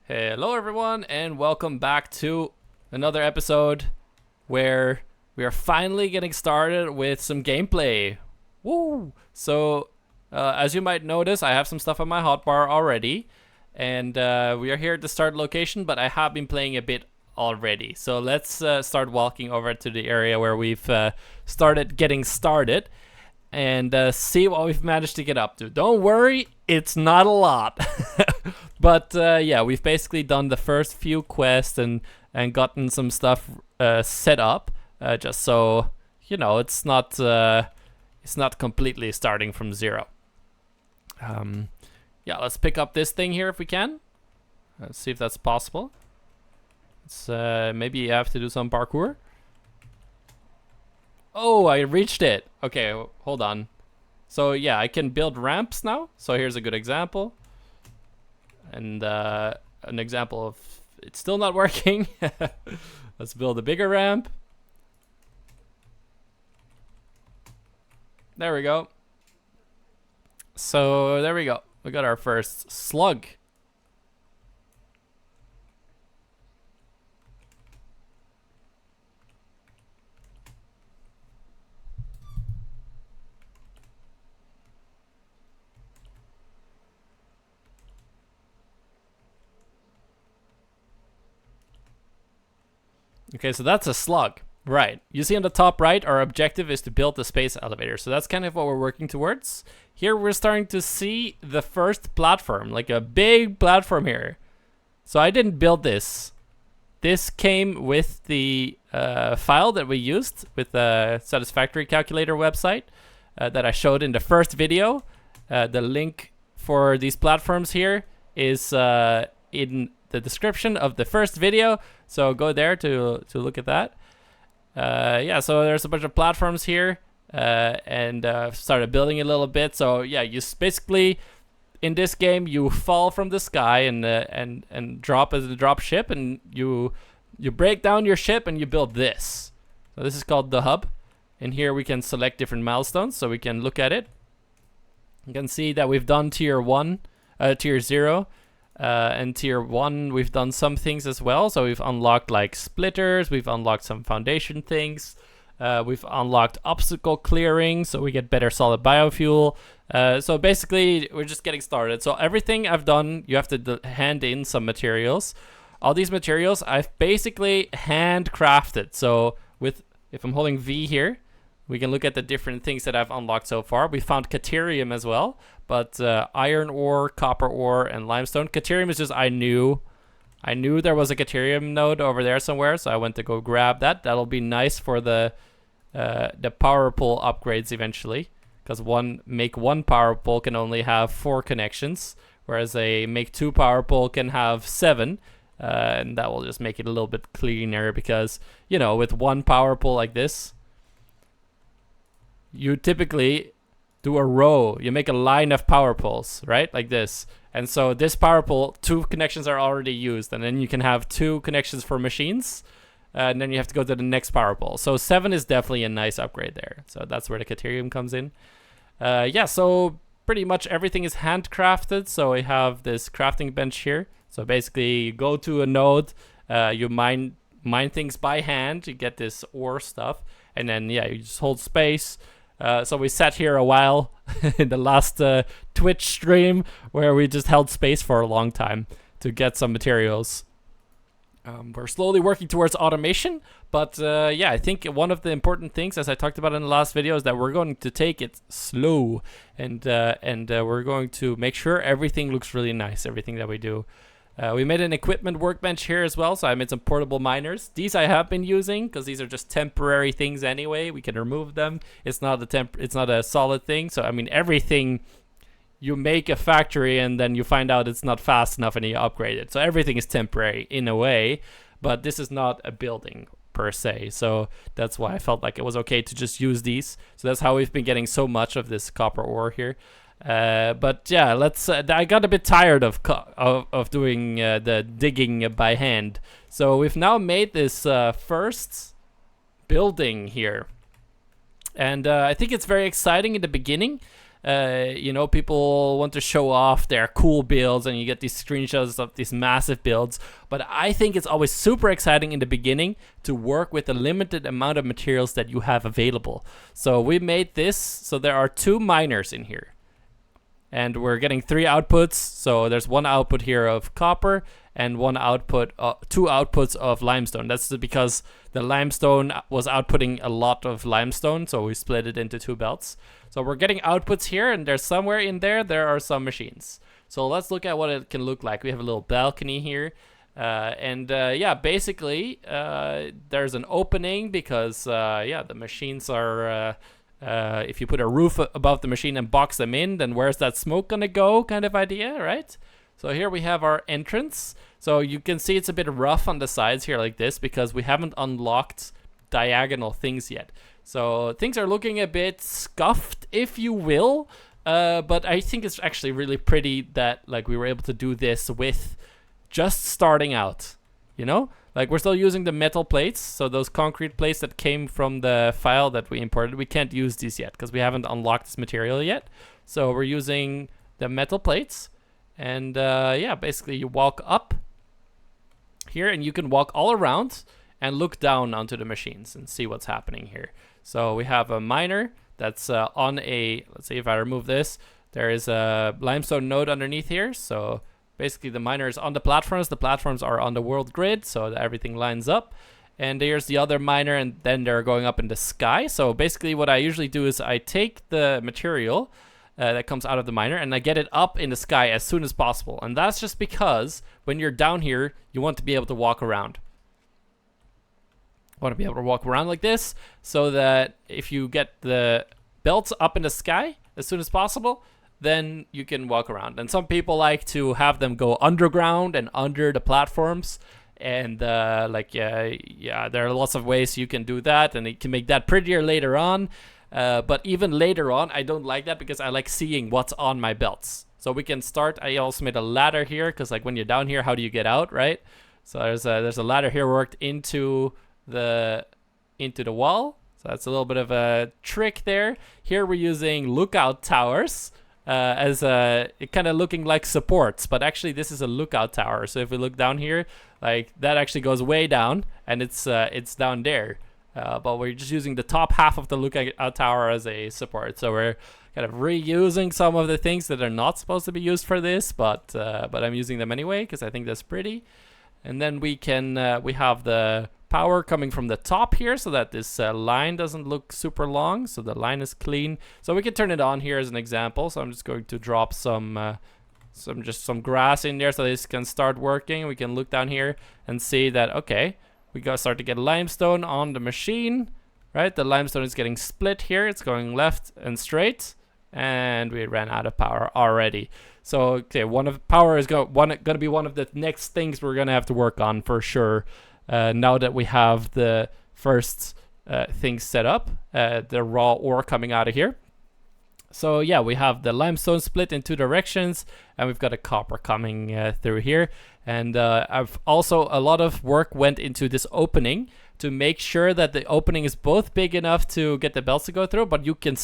Hello, everyone, and welcome back to another episode where we are finally getting started with some gameplay. Woo! So, as you might notice, I have some stuff on my hotbar already, and we are here at the start location, but I have been playing a bit already. So let's start walking over to the area where we've started getting started and see what we've managed to get up to. Don't worry, it's not a lot. But yeah, we've basically done the first few quests and gotten some stuff set up, just so you know it's not completely starting from zero. Yeah, let's pick up this thing here if we can. Let's see if that's possible. It's maybe you have to do some parkour. Oh, I reached it. Okay, hold on. So yeah, I can build ramps now. So here's a good example. And an example of it's still not working. Let's build a bigger ramp. There we go. So there we go. We got our first slug. Okay, so that's a slug. Right. You see on the top right, our objective is to build the space elevator. So that's kind of what we're working towards. Here we're starting to see the first platform, like a big platform here. So I didn't build this. This came with the file that we used with the Satisfactory Calculator website that I showed in the first video. The link for these platforms here is in the description of the first video. So go there to look at that. Yeah, so there's a bunch of platforms here and started building a little bit. So yeah, you basically in this game you fall from the sky and drop as a drop ship, and you break down your ship and you build this. So this is called the hub. In here we can select different milestones, so we can look at it. You can see that we've done tier 1, tier 0. And tier 1 we've done some things as well. So we've unlocked like splitters, we've unlocked some foundation things, we've unlocked obstacle clearing so we get better solid biofuel. So basically we're just getting started. So everything I've done, you have to hand in some materials. All these materials I've basically handcrafted. So if I'm holding V here, we can look at the different things that I've unlocked so far. We found Caterium as well, but iron ore, copper ore, and limestone. Caterium is just I knew there was a Caterium node over there somewhere, so I went to go grab that. That'll be nice for the power pole upgrades eventually, because make one power pole can only have 4 connections, whereas a make 2 power pole can have 7. And that will just make it a little bit cleaner, because you know, with one power pole like this, you typically do a row. You make a line of power poles, right? Like this. And so this power pole, 2 connections are already used. And then you can have 2 connections for machines. And then you have to go to the next power pole. So 7 is definitely a nice upgrade there. So that's where the Caterium comes in. Yeah, so pretty much everything is handcrafted. So we have this crafting bench here. So basically you go to a node, you mine things by hand. You get this ore stuff. And then, yeah, you just hold space. So we sat here a while in the last Twitch stream where we just held space for a long time to get some materials. We're slowly working towards automation, but yeah, I think one of the important things, as I talked about in the last video, is that we're going to take it slow, and we're going to make sure everything looks really nice, everything that we do. We made an equipment workbench here as well, so I made some portable miners. These I have been using because these are just temporary things anyway. We can remove them. It's not a solid thing. So I mean, everything you make a factory and then you find out it's not fast enough and you upgrade it. So everything is temporary in a way, but this is not a building per se. So that's why I felt like it was okay to just use these. So that's how we've been getting so much of this copper ore here. But yeah, let's. I got a bit tired of doing the digging by hand, so we've now made this first building here, and I think it's very exciting in the beginning You know, people want to show off their cool builds, and you get these screenshots of these massive builds. But I think it's always super exciting in the beginning to work with the limited amount of materials that you have available. So we made this, so there are 2 miners in here. And we're getting 3 outputs, so there's 1 output here of copper and 1 output, 2 outputs of limestone. That's because the limestone was outputting a lot of limestone, so we split it into 2 belts. So we're getting outputs here, and there's somewhere in there are some machines. So let's look at what it can look like. We have a little balcony here, yeah, basically there's an opening because yeah, the machines are. If you put a roof above the machine and box them in, then where's that smoke gonna go, kind of idea, right? So here we have our entrance. So you can see it's a bit rough on the sides here like this because we haven't unlocked diagonal things yet. So things are looking a bit scuffed, if you will, but I think it's actually really pretty that like we were able to do this with just starting out, you know? Like, we're still using the metal plates, so those concrete plates that came from the file that we imported, we can't use these yet because we haven't unlocked this material yet. So we're using the metal plates, and yeah, basically you walk up here and you can walk all around and look down onto the machines and see what's happening here. So we have a miner that's on a, let's see if I remove this, there is a limestone node underneath here, so basically the miner is on the platforms are on the world grid, so that everything lines up. And there's the other miner, and then they're going up in the sky. So basically what I usually do is I take the material that comes out of the miner and I get it up in the sky as soon as possible. And that's just because when you're down here, you want to be able to walk around. Want to be able to walk around like this, so that if you get the belts up in the sky as soon as possible, then you can walk around. And some people like to have them go underground and under the platforms. And yeah, there are lots of ways you can do that, and it can make that prettier later on. But even later on, I don't like that because I like seeing what's on my belts. So we can start. I also made a ladder here because like when you're down here, how do you get out, right? So there's a ladder here worked into the wall. So that's a little bit of a trick there. Here we're using lookout towers. As it kind of looking like supports, but actually this is a lookout tower. So if we look down here, like that actually goes way down, and it's down there. But we're just using the top half of the lookout tower as a support. So we're kind of reusing some of the things that are not supposed to be used for this, but I'm using them anyway because I think that's pretty. And then we can we have the power coming from the top here so that this line doesn't look super long, so the line is clean. So we can turn it on here as an example. So I'm just going to drop some grass in there so this can start working. We can look down here and see that, okay, we gotta start to get limestone on the machine, right? The limestone is getting split here. It's going left and straight, and we ran out of power already. So okay, power is gonna be one of the next things we're gonna have to work on for sure. Now that we have the first things set up, the raw ore coming out of here. So yeah, we have the limestone split in 2 directions, and we've got a copper coming through here. And I've also, a lot of work went into this opening to make sure that the opening is both big enough to get the belts to go through, but you can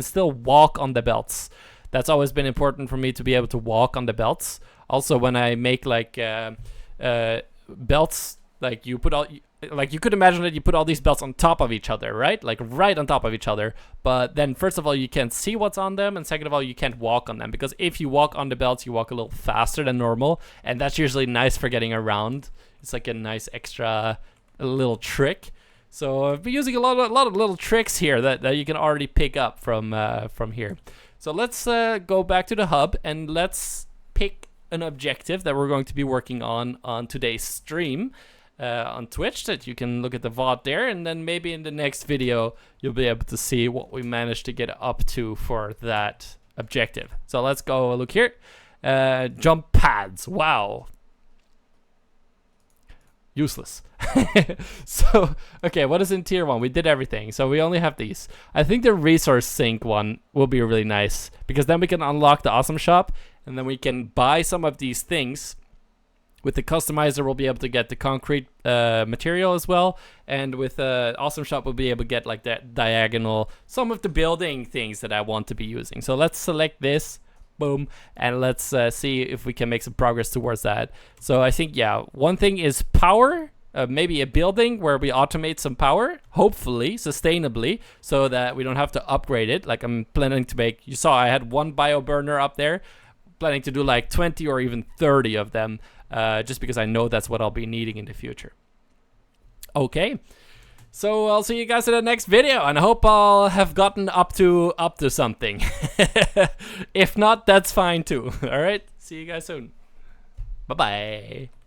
still walk on the belts. That's always been important for me, to be able to walk on the belts. Also, when I make like belts, like you could imagine that you put all these belts on top of each other, right? Like right on top of each other. But then first of all, you can't see what's on them. And second of all, you can't walk on them. Because if you walk on the belts, you walk a little faster than normal. And that's usually nice for getting around. It's like a nice extra little trick. So I've been using a lot of little tricks here that you can already pick up from here. So let's go back to the hub and let's pick an objective that we're going to be working on today's stream. On Twitch, that you can look at the VOD there, and then maybe in the next video you'll be able to see what we managed to get up to for that objective. So let's go look here. Jump pads. Wow. Useless. So, okay, what is in tier 1? We did everything, so we only have these. I think the resource sink one will be really nice, because then we can unlock the awesome shop, and then we can buy some of these things With the customizer, we'll be able to get the concrete material as well. And with Awesome Shop, we'll be able to get like that diagonal, some of the building things that I want to be using. So let's select this, boom, and let's see if we can make some progress towards that. So I think, yeah, one thing is power. Maybe a building where we automate some power, hopefully sustainably, so that we don't have to upgrade it. Like I'm planning to make, you saw I had one bio burner up there, planning to do like 20 or even 30 of them, just because I know that's what I'll be needing in the future. Okay, so I'll see you guys in the next video, and I hope I'll have gotten up to something. If not, that's fine too. All right, see you guys soon. Bye bye.